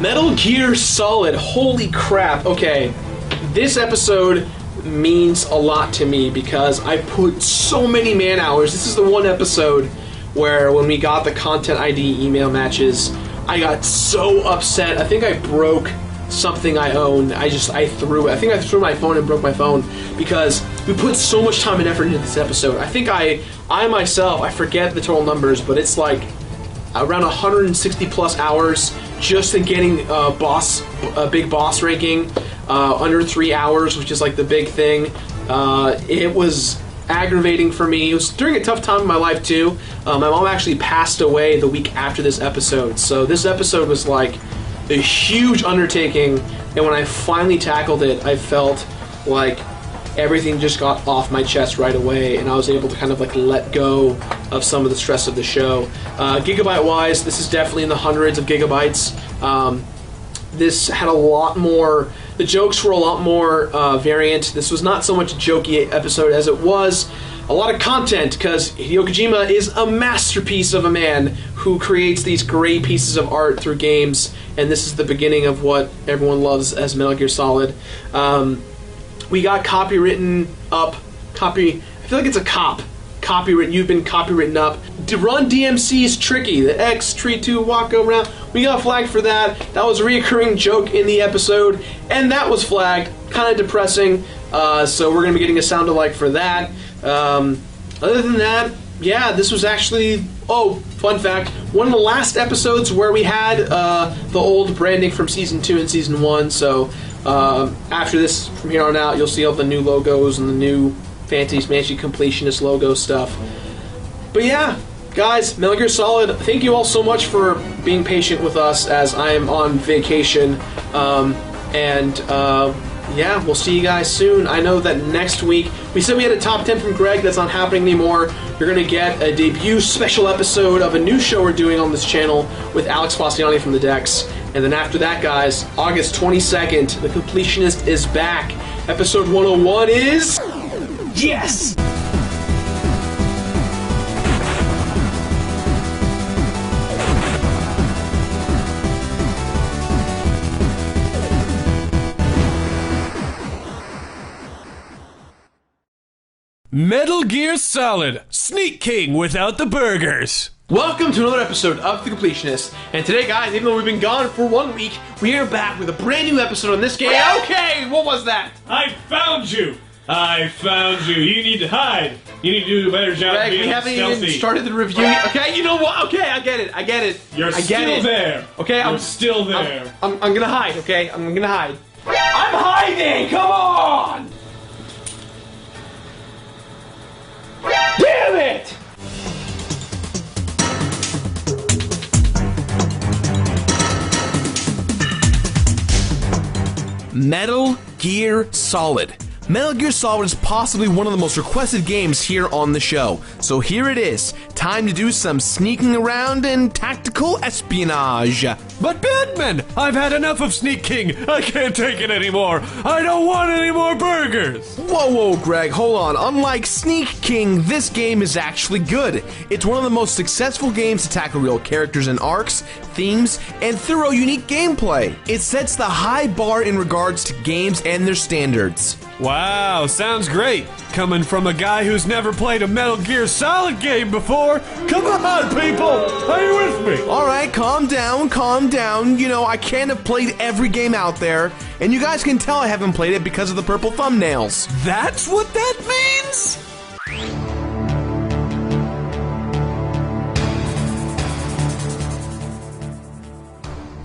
Metal Gear Solid, holy crap. Okay, this episode means a lot to me because I put so many man hours. This is the one episode where when we got the Content ID email matches, I got so upset. I think I broke something I owned. I threw it. I think I threw my phone and broke my phone because we put so much time and effort into this episode. I think I myself, I forget the total numbers, but it's like around 160 plus hours just in getting big boss ranking under 3 hours, which is like the big thing. It was aggravating for me. It was during a tough time in my life too. My mom actually passed away the week after this episode, so this episode was like a huge undertaking, and when I finally tackled it, I felt like everything just got off my chest right away, and I was able to kind of like let go of some of the stress of the show. Gigabyte wise, this is definitely in the hundreds of gigabytes. This had a lot more, the jokes were a lot more variant. This was not so much a jokey episode as it was a lot of content, because Hideo Kojima is a masterpiece of a man who creates these great pieces of art through games, and this is the beginning of what everyone loves as Metal Gear Solid. We got copywritten up. I feel like it's a copywritten. You've been copywritten up. To run DMC is tricky. The X tree to walk around. We got flagged for that. That was a reoccurring joke in the episode, and that was flagged. Kind of depressing. So we're gonna be getting a sound alike for that. Other than that, yeah, this was actually. Oh, fun fact! One of the last episodes where we had the old branding from season 2 and season 1. So after this, from here on out, you'll see all the new logos and the new fancy smashy completionist logo stuff. But yeah, guys, Metal Gear Solid, thank you all so much for being patient with us as I am on vacation. Yeah, we'll see you guys soon. I know that next week, we said we had a top 10 from Greg. That's not happening anymore. You're going to get a debut special episode of a new show we're doing on this channel with Alex Fastiani from the Decks. And then after that, guys, August 22nd, The Completionist is back. Episode 101 is... Yes! Metal Gear Solid, Sneak King without the burgers. Welcome to another episode of The Completionist. And today, guys, even though we've been gone for 1 week, we are back with a brand new episode on this game. Okay, what was that? I found you. You need to hide. You need to do a better job Greg, being we haven't stealthy. even started the review. Okay, you know what? Okay, I get it. You're still there. Okay, I'm still there. I'm gonna hide, okay? I'm gonna hide. I'm hiding! Come on! Damn it! Metal Gear Solid. Metal Gear Solid is possibly one of the most requested games here on the show. So here it is. Time to do some sneaking around and tactical espionage. But Batman, I've had enough of Sneak King. I can't take it anymore. I don't want any more burgers. Whoa, Greg, hold on. Unlike Sneak King, this game is actually good. It's one of the most successful games to tackle real characters and arcs, themes, and thorough, unique gameplay. It sets the high bar in regards to games and their standards. Wow, sounds great. Coming from a guy who's never played a Metal Gear Solid game before. Come on, people! Are you with me? Alright, calm down. You know, I can't have played every game out there, and you guys can tell I haven't played it because of the purple thumbnails. That's what that means?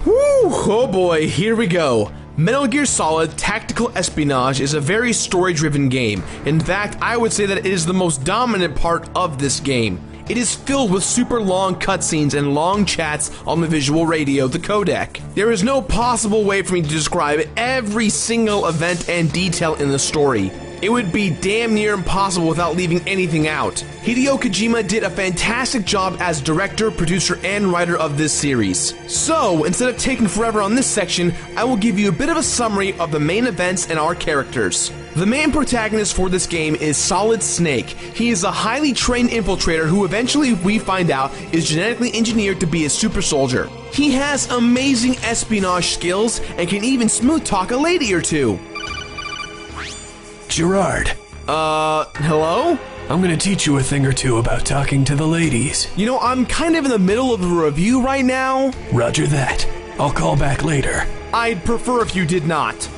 Whew, oh boy, here we go. Metal Gear Solid Tactical Espionage is a very story-driven game. In fact, I would say that it is the most dominant part of this game. It is filled with super long cutscenes and long chats on the visual radio, the codec. There is no possible way for me to describe every single event and detail in the story. It would be damn near impossible without leaving anything out. Hideo Kojima did a fantastic job as director, producer, and writer of this series. So, instead of taking forever on this section, I will give you a bit of a summary of the main events and our characters. The main protagonist for this game is Solid Snake. He is a highly trained infiltrator who eventually we find out is genetically engineered to be a super soldier. He has amazing espionage skills and can even smooth talk a lady or two. Gerard, hello? I'm gonna teach you a thing or two about talking to the ladies. You know, I'm kind of in the middle of a review right now. Roger that. I'll call back later. I'd prefer if you did not.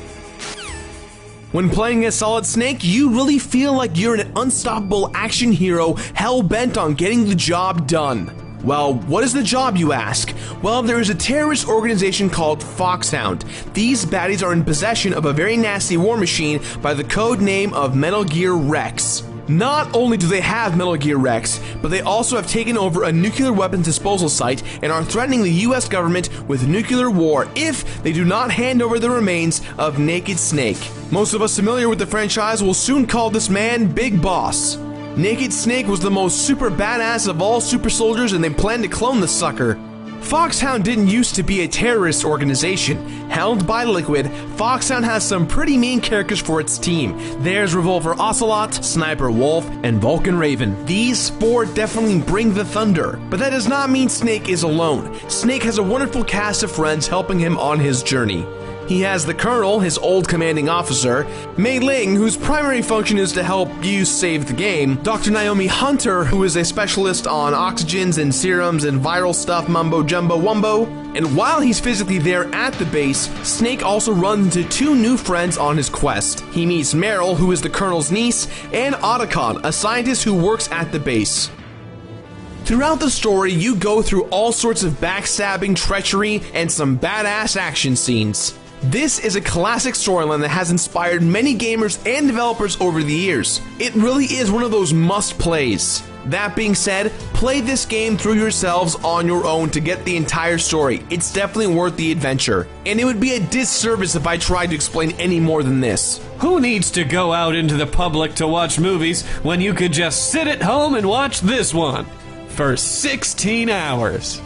When playing as Solid Snake, you really feel like you're an unstoppable action hero hell-bent on getting the job done. Well, what is the job, you ask? Well, there is a terrorist organization called Foxhound. These baddies are in possession of a very nasty war machine by the code name of Metal Gear Rex. Not only do they have Metal Gear Rex, but they also have taken over a nuclear weapons disposal site and are threatening the US government with nuclear war if they do not hand over the remains of Naked Snake. Most of us familiar with the franchise will soon call this man Big Boss. Naked Snake was the most super badass of all super soldiers, and they plan to clone the sucker. Foxhound didn't used to be a terrorist organization. Held by Liquid, Foxhound has some pretty mean characters for its team. There's Revolver Ocelot, Sniper Wolf, and Vulcan Raven. These four definitely bring the thunder, but that does not mean Snake is alone. Snake has a wonderful cast of friends helping him on his journey. He has the Colonel, his old commanding officer, Mei Ling, whose primary function is to help you save the game, Dr. Naomi Hunter, who is a specialist on oxygens and serums and viral stuff mumbo jumbo wumbo, and while he's physically there at the base, Snake also runs into two new friends on his quest. He meets Meryl, who is the Colonel's niece, and Otacon, a scientist who works at the base. Throughout the story, you go through all sorts of backstabbing, treachery, and some badass action scenes. This is a classic storyline that has inspired many gamers and developers over the years. It really is one of those must-plays. That being said, play this game through yourselves on your own to get the entire story. It's definitely worth the adventure. And it would be a disservice if I tried to explain any more than this. Who needs to go out into the public to watch movies when you could just sit at home and watch this one for 16 hours?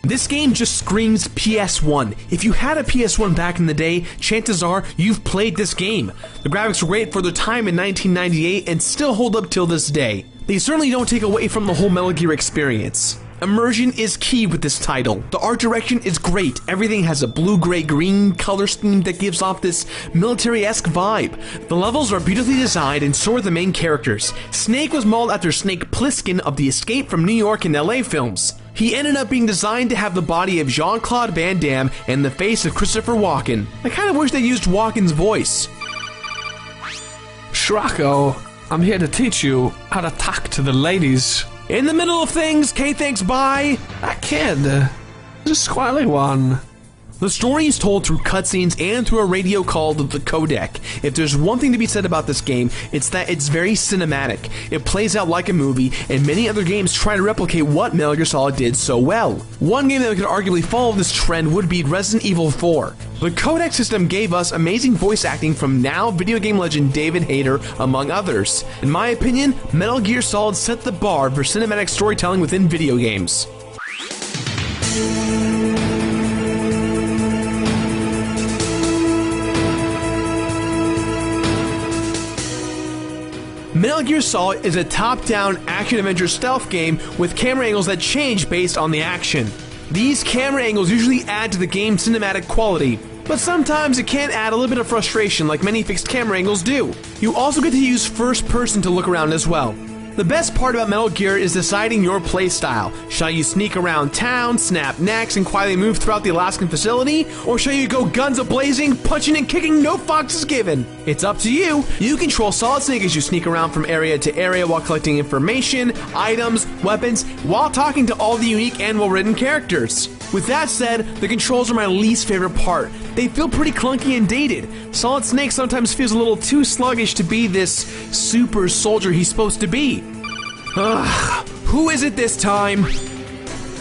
This game just screams PS1. If you had a PS1 back in the day, chances are you've played this game. The graphics were great for their time in 1998 and still hold up till this day. They certainly don't take away from the whole Metal Gear experience. Immersion is key with this title. The art direction is great. Everything has a blue-gray-green color scheme that gives off this military-esque vibe. The levels are beautifully designed, and so are the main characters. Snake was modeled after Snake Plissken of the Escape from New York and LA films. He ended up being designed to have the body of Jean-Claude Van Damme and the face of Christopher Walken. I kind of wish they used Walken's voice. Shrocko, I'm here to teach you how to talk to the ladies. In the middle of things, K-Thanks, bye! That kid, the squally one. The story is told through cutscenes and through a radio called the codec. If there's one thing to be said about this game, it's that it's very cinematic. It plays out like a movie, and many other games try to replicate what Metal Gear Solid did so well. One game that could arguably follow this trend would be Resident Evil 4. The codec system gave us amazing voice acting from now video game legend David Hayter, among others. In my opinion, Metal Gear Solid set the bar for cinematic storytelling within video games. Metal Gear Solid is a top-down action-adventure stealth game with camera angles that change based on the action. These camera angles usually add to the game's cinematic quality, but sometimes it can add a little bit of frustration like many fixed camera angles do. You also get to use first person to look around as well. The best part about Metal Gear is deciding your playstyle. Shall you sneak around town, snap necks, and quietly move throughout the Alaskan facility? Or shall you go guns a-blazing, punching and kicking, no fucks is given? It's up to you. You control Solid Snake as you sneak around from area to area while collecting information, items, weapons, while talking to all the unique and well-written characters. With that said, the controls are my least favorite part. They feel pretty clunky and dated. Solid Snake sometimes feels a little too sluggish to be this super soldier he's supposed to be. Ugh, who is it this time?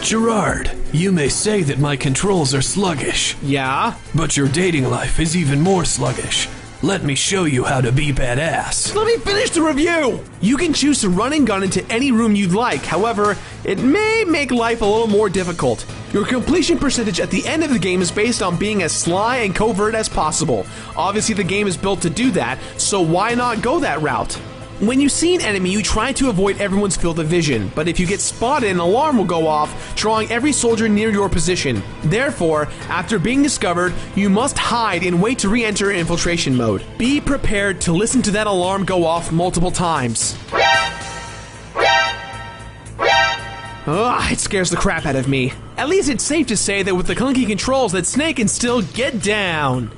Gerard, you may say that my controls are sluggish. Yeah? But your dating life is even more sluggish. Let me show you how to be badass. Let me finish the review! You can choose to run and gun into any room you'd like, however, it may make life a little more difficult. Your completion percentage at the end of the game is based on being as sly and covert as possible. Obviously the game is built to do that, so why not go that route? When you see an enemy, you try to avoid everyone's field of vision, but if you get spotted, an alarm will go off, drawing every soldier near your position. Therefore, after being discovered, you must hide and wait to re-enter infiltration mode. Be prepared to listen to that alarm go off multiple times. Ugh, it scares the crap out of me. At least it's safe to say that with the clunky controls that Snake can still get down.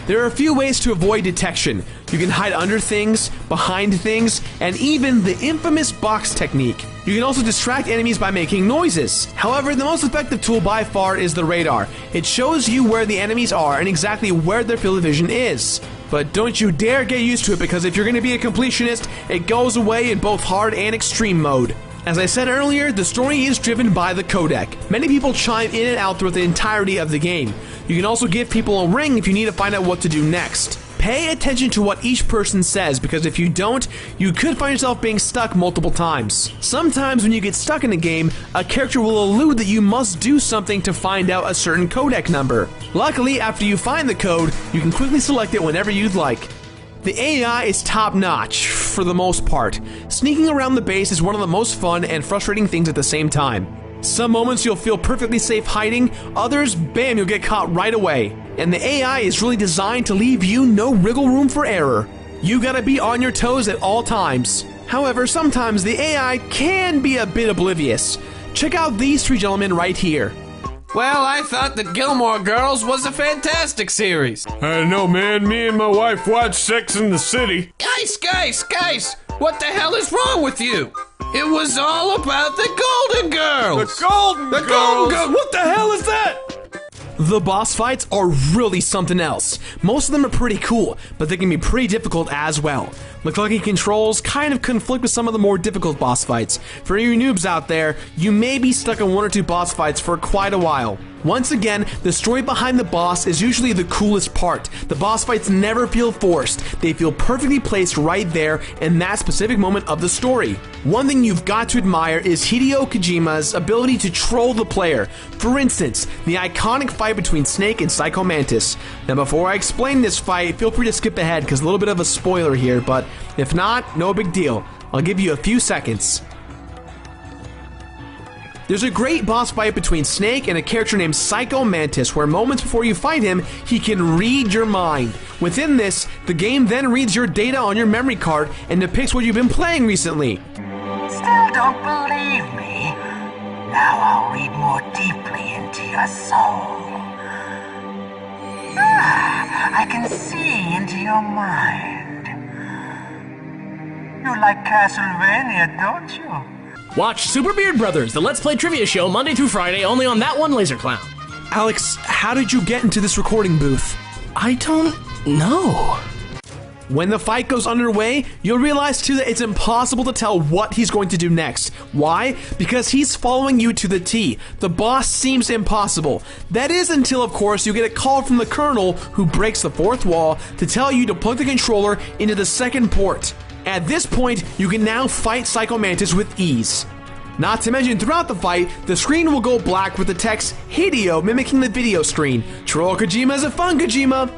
There are a few ways to avoid detection. You can hide under things, behind things, and even the infamous box technique. You can also distract enemies by making noises. However, the most effective tool by far is the radar. It shows you where the enemies are and exactly where their field of vision is. But don't you dare get used to it, because if you're going to be a completionist, it goes away in both hard and extreme mode. As I said earlier, the story is driven by the codec. Many people chime in and out throughout the entirety of the game. You can also give people a ring if you need to find out what to do next. Pay attention to what each person says, because if you don't, you could find yourself being stuck multiple times. Sometimes when you get stuck in a game, a character will allude that you must do something to find out a certain codec number. Luckily, after you find the code, you can quickly select it whenever you'd like. The AI is top-notch, for the most part. Sneaking around the base is one of the most fun and frustrating things at the same time. Some moments you'll feel perfectly safe hiding, others, bam, you'll get caught right away. And the AI is really designed to leave you no wriggle room for error. You gotta be on your toes at all times. However, sometimes the AI can be a bit oblivious. Check out these three gentlemen right here. Well, I thought that Gilmore Girls was a fantastic series. I know, man. Me and my wife watched Sex in the City. Guys! What the hell is wrong with you? It was all about the Golden Girls. The Golden Girls. What the hell is that? The boss fights are really something else. Most of them are pretty cool, but they can be pretty difficult as well. The clunky controls kind of conflict with some of the more difficult boss fights. For you noobs out there, you may be stuck in one or two boss fights for quite a while. Once again, the story behind the boss is usually the coolest part. The boss fights never feel forced. They feel perfectly placed right there in that specific moment of the story. One thing you've got to admire is Hideo Kojima's ability to troll the player. For instance, the iconic fight between Snake and Psycho Mantis. Now before I explain this fight, feel free to skip ahead because a little bit of a spoiler here, but if not, no big deal. I'll give you a few seconds. There's a great boss fight between Snake and a character named Psycho Mantis, where moments before you fight him, he can read your mind. Within this, the game then reads your data on your memory card and depicts what you've been playing recently. Still don't believe me? Now I'll read more deeply into your soul. I can see into your mind. You like Castlevania, don't you? Watch Super Beard Brothers, the Let's Play trivia show, Monday through Friday, only on that one Laser Clown. Alex, how did you get into this recording booth? I don't know. When the fight goes underway, you'll realize too that it's impossible to tell what he's going to do next. Why? Because he's following you to the T. The boss seems impossible. That is until, of course, you get a call from the Colonel, who breaks the fourth wall, to tell you to plug the controller into the second port. At this point, you can now fight Psycho Mantis with ease. Not to mention, throughout the fight, the screen will go black with the text Hideo mimicking the video screen. Troll Kojima is a fun Kojima!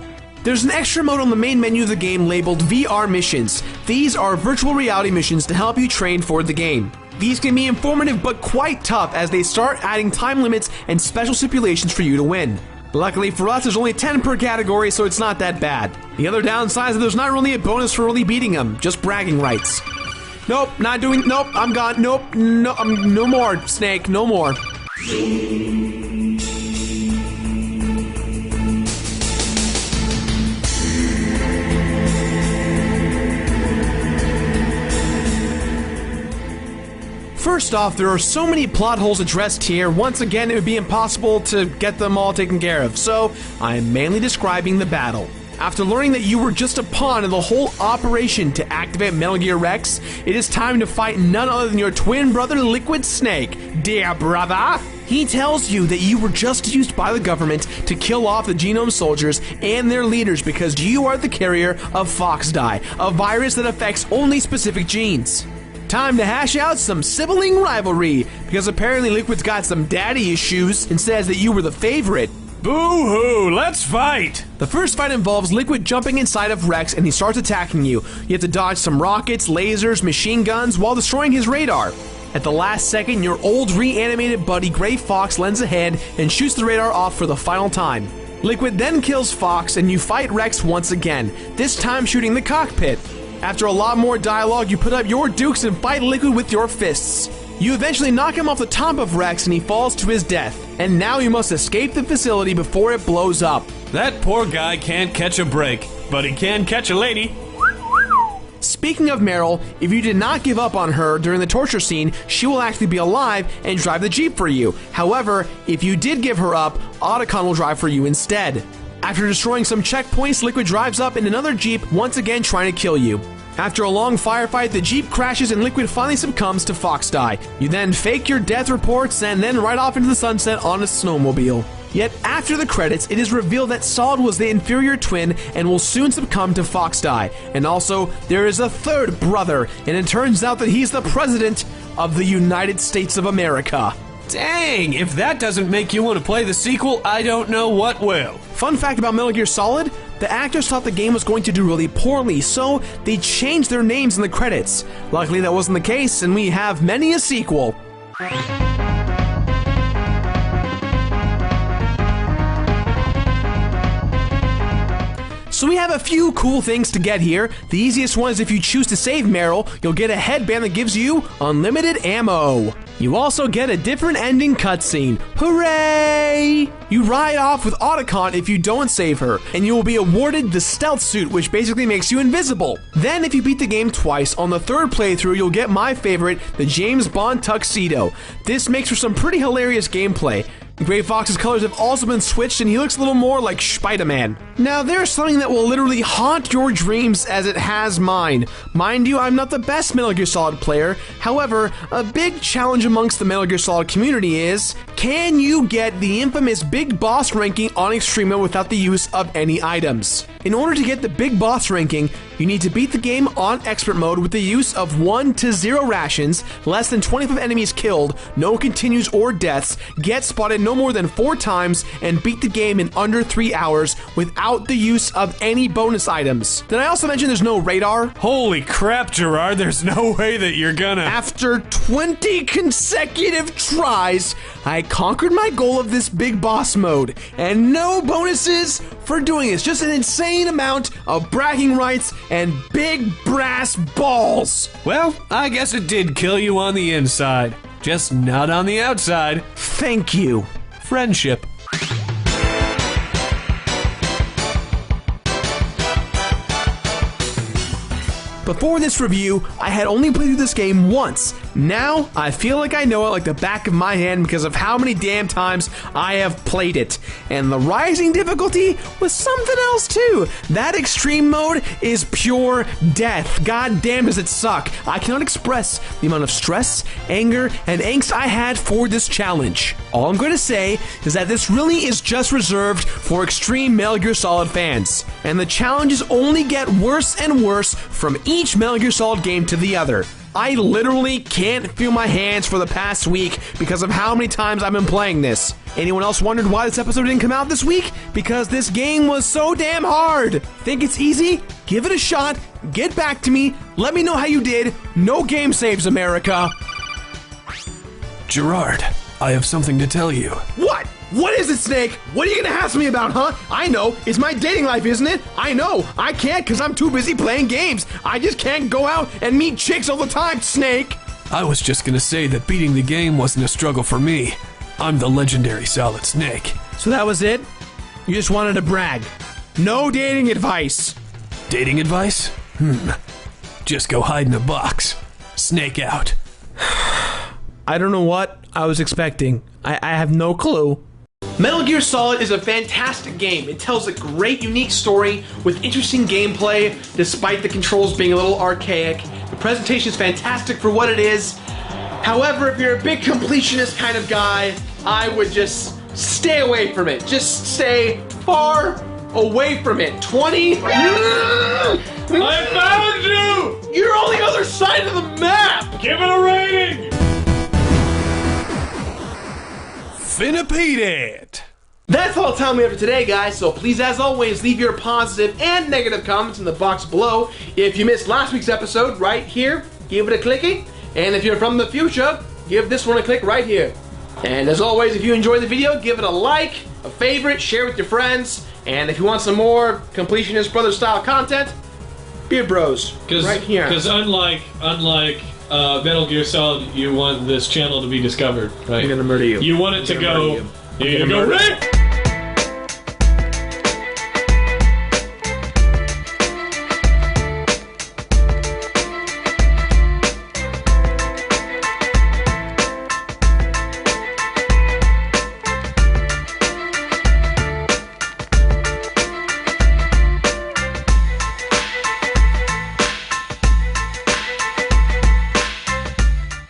There's an extra mode on the main menu of the game labeled VR missions. These are virtual reality missions to help you train for the game. These can be informative but quite tough as they start adding time limits and special stipulations for you to win. Luckily for us, there's only 10 per category, so it's not that bad. The other downside is that there's not really a bonus for really beating them, just bragging rights. Nope, not doing, nope, I'm gone, nope, no, no more, Snake, no more. First off, there are so many plot holes addressed here, once again it would be impossible to get them all taken care of, so I'm mainly describing the battle. After learning that you were just a pawn in the whole operation to activate Metal Gear Rex, it is time to fight none other than your twin brother, Liquid Snake. Dear brother, he tells you that you were just used by the government to kill off the Genome Soldiers and their leaders because you are the carrier of FoxDie, a virus that affects only specific genes. Time to hash out some sibling rivalry, because apparently Liquid's got some daddy issues and says that you were the favorite. Boo-hoo, let's fight! The first fight involves Liquid jumping inside of Rex and he starts attacking you. You have to dodge some rockets, lasers, machine guns while destroying his radar. At the last second, your old reanimated buddy Gray Fox lends a hand and shoots the radar off for the final time. Liquid then kills Fox and you fight Rex once again, this time shooting the cockpit. After a lot more dialogue, you put up your dukes and fight Liquid with your fists. You eventually knock him off the top of Rex and he falls to his death. And now you must escape the facility before it blows up. That poor guy can't catch a break, but he can catch a lady. Speaking of Meryl, if you did not give up on her during the torture scene, she will actually be alive and drive the Jeep for you. However, if you did give her up, Otacon will drive for you instead. After destroying some checkpoints, Liquid drives up in another Jeep, once again trying to kill you. After a long firefight, the Jeep crashes and Liquid finally succumbs to FoxDie. You then fake your death reports and then ride off into the sunset on a snowmobile. Yet after the credits, it is revealed that Solid was the inferior twin and will soon succumb to FoxDie. And also, there is a third brother, and it turns out that he's the president of the United States of America. Dang, if that doesn't make you want to play the sequel, I don't know what will. Fun fact about Metal Gear Solid, the actors thought the game was going to do really poorly, so they changed their names in the credits. Luckily that wasn't the case, and we have many a sequel. So we have a few cool things to get here. The easiest one is if you choose to save Meryl, you'll get a headband that gives you unlimited ammo. You also get a different ending cutscene. Hooray! You ride off with Otacon if you don't save her, and you will be awarded the stealth suit, which basically makes you invisible. Then if you beat the game twice, on the third playthrough you'll get my favorite, the James Bond tuxedo. This makes for some pretty hilarious gameplay. Gray Fox's colors have also been switched and he looks a little more like Spider-Man. Now there's something that will literally haunt your dreams as it has mine. Mind you, I'm not the best Metal Gear Solid player. However, a big challenge amongst the Metal Gear Solid community is, can you get the infamous Big Boss ranking on Extrema without the use of any items? In order to get the Big Boss ranking, you need to beat the game on Expert Mode with the use of 1 to 0 rations, less than 25 enemies killed, no continues or deaths, get spotted no more than 4 times, and beat the game in under 3 hours without the use of any bonus items. Did I also mention there's no radar? Holy crap, Gerard, there's no way that you're gonna... After 20 consecutive tries, I conquered my goal of this Big Boss mode, and no bonuses for doing this, just an insane amount of bragging rights and big brass balls. Well, I guess it did kill you on the inside, just not on the outside. Thank you. Friendship. Before this review, I had only played through this game once. Now, I feel like I know it like the back of my hand because of how many damn times I have played it. And the rising difficulty was something else too. That extreme mode is pure death. God damn does it suck. I cannot express the amount of stress, anger, and angst I had for this challenge. All I'm going to say is that this really is just reserved for extreme Metal Gear Solid fans. And the challenges only get worse and worse from each Metal Gear Solid game to the other. I literally can't feel my hands for the past week because of how many times I've been playing this. Anyone else wondered why this episode didn't come out this week? Because this game was so damn hard. Think it's easy? Give it a shot. Get back to me. Let me know how you did. No game saves, America. Gerard, I have something to tell you. What? What is it, Snake? What are you gonna ask me about, huh? I know. It's my dating life, isn't it? I know. I can't because I'm too busy playing games. I just can't go out and meet chicks all the time, Snake. I was just gonna say that beating the game wasn't a struggle for me. I'm the legendary Solid Snake. So that was it? You just wanted to brag. No dating advice. Dating advice? Just go hide in a box. Snake out. I don't know what I was expecting. I have no clue. Metal Gear Solid is a fantastic game. It tells a great, unique story with interesting gameplay, despite the controls being a little archaic. The presentation is fantastic for what it is. However, if you're a big completionist kind of guy, I would just stay away from it. Just stay far away from it. 20? I found you! You're on the other side of the map! Give it a rating! Finna beat it! That's all the time we have for today, guys, so please, as always, leave your positive and negative comments in the box below. If you missed last week's episode, right here, give it a clicky. And if you're from the future, give this one a click right here. And as always, if you enjoyed the video, give it a like, a favorite, share with your friends. And if you want some more Completionist Brother style content, Beard Bros, right here. Because unlike Metal Gear Solid, you want this channel to be discovered, right? I'm gonna murder you. You want it to go. I'm gonna murder you.